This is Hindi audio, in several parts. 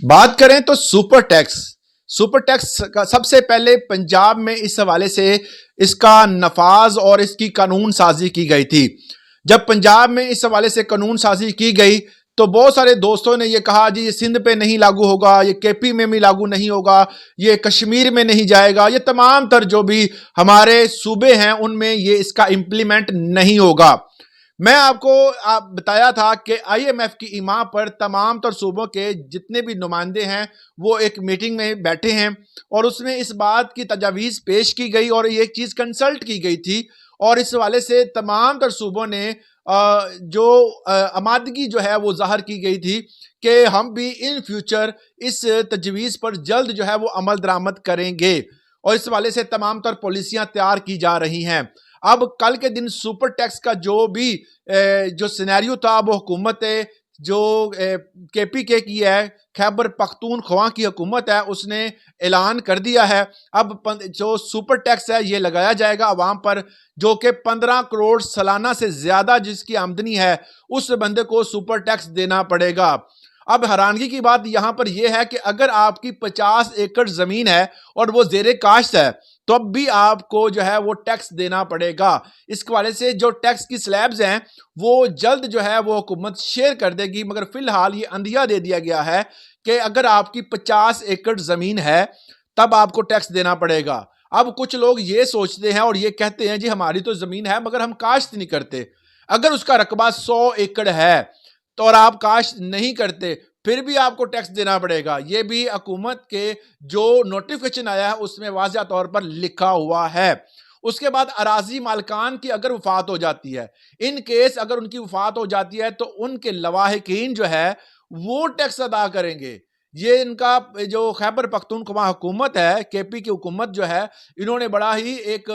बात करें तो सुपर टैक्स का सबसे पहले पंजाब में इस हवाले से इसका नफाज और इसकी कानून साजी की गई थी। जब पंजाब में इस हवाले से कानून साजी की गई तो बहुत सारे दोस्तों ने ये कहा जी ये सिंध पे नहीं लागू होगा, ये केपी में भी लागू नहीं होगा, ये कश्मीर में नहीं जाएगा, ये तमाम तर जो भी हमारे सूबे हैं उनमें ये इसका इंप्लीमेंट नहीं होगा। मैं आपको बताया था कि आईएमएफ की ईमा पर तमाम तर सूबों के जितने भी नुमाइंदे हैं वो एक मीटिंग में बैठे हैं और उसमें इस बात की तजावीज़ पेश की गई और ये चीज़ कंसल्ट की गई थी और इस हवाले से तमाम तर सूबों ने जो आमादगी जो है वो जाहिर की गई थी कि हम भी इन फ्यूचर इस तजवीज़ पर जल्द जो है वो अमल दरामद करेंगे और इस हवाले से तमाम तर पॉलिसियाँ तैयार की जा रही हैं। अब कल के दिन सुपर टैक्स का जो भी जो सिनेरियो था वो हुकूमत जो केपीके की है, खैबर पख्तूनख्वा की हुकूमत है, उसने ऐलान कर दिया है। अब जो सुपर टैक्स है ये लगाया जाएगा अवाम पर, जो कि 15 करोड़ सालाना से ज्यादा जिसकी आमदनी है उस बंदे को सुपर टैक्स देना पड़ेगा। अब हैरानगी की बात यहां पर यह है कि अगर आपकी 50 एकड़ जमीन है और वो जेरे काश्त है तो अब भी आपको जो है वो टैक्स देना पड़ेगा। इस हवाले से जो टैक्स की स्लैब्स हैं वो जल्द जो है वो हुकूमत शेयर कर देगी, मगर फिलहाल ये अंदिया दे दिया गया है कि अगर आपकी 50 एकड़ जमीन है तब आपको टैक्स देना पड़ेगा। अब कुछ लोग ये सोचते हैं और ये कहते हैं जी हमारी तो जमीन है मगर हम काश्त नहीं करते। अगर उसका रकबा 100 एकड़ है तो और आप काश्त नहीं करते फिर भी आपको टैक्स देना पड़ेगा। ये भी हुकूमत के जो नोटिफिकेशन आया है उसमें वाज़िह तौर पर लिखा हुआ है। उसके बाद अराजी मालकान की अगर वफात हो जाती है, इन केस अगर उनकी वफात हो जाती है तो उनके लवाहिकीन जो है वो टैक्स अदा करेंगे। ये इनका जो खैबर पख्तूनख्वा हुकूमत है, केपी की हुकूमत जो है, इन्होंने बड़ा ही एक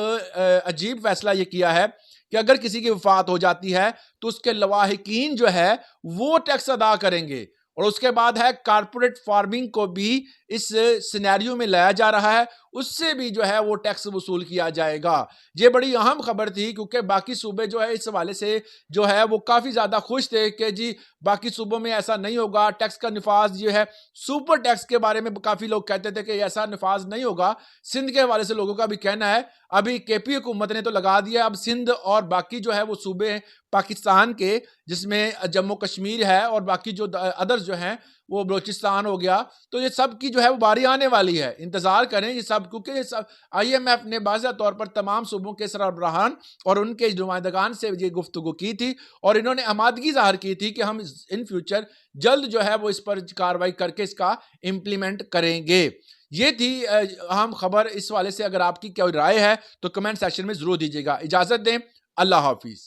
अजीब फैसला ये किया है कि अगर किसी की वफात हो जाती है तो उसके लवाहिकीन जो है वो टैक्स अदा करेंगे। और उसके बाद है कारपोरेट फार्मिंग को भी इस सिनेरियो में लाया जा रहा है, उससे भी जो है वो टैक्स वसूल किया जाएगा। ये बड़ी अहम खबर थी क्योंकि बाकी सूबे जो है इस हवाले से जो है वो काफी ज्यादा खुश थे कि जी बाकी सूबों में ऐसा नहीं होगा, टैक्स का निफाज जो है सुपर टैक्स के बारे में काफी लोग कहते थे कि ऐसा निफाज नहीं होगा। सिंध के हवाले से लोगों का भी कहना है अभी केपी हुकूमत ने तो लगा दिया, अब सिंध और बाकी जो है वो सूबे हैं पाकिस्तान के, जिसमें जम्मू कश्मीर है और बाकी जो अदर्स जो हैं वो बलोचिस्तान हो गया, तो ये सब की जो है वो बारी आने वाली है। इंतजार करें ये सब, क्योंकि ये सब आईएमएफ ने बाज़ा तौर पर तमाम सूबों के सरबराहान और उनके नुमाइंदगान से ये गुफ्तगू की थी और इन्होंने आमादगी जाहिर की थी कि हम इन फ्यूचर जल्द जो है वो इस पर कार्रवाई करके इसका इम्प्लीमेंट करेंगे। ये थी अहम खबर। इस वाले से अगर आपकी क्या राय है तो कमेंट सेक्शन में जरूर दीजिएगा। इजाजत दें, अल्लाह हाफिज।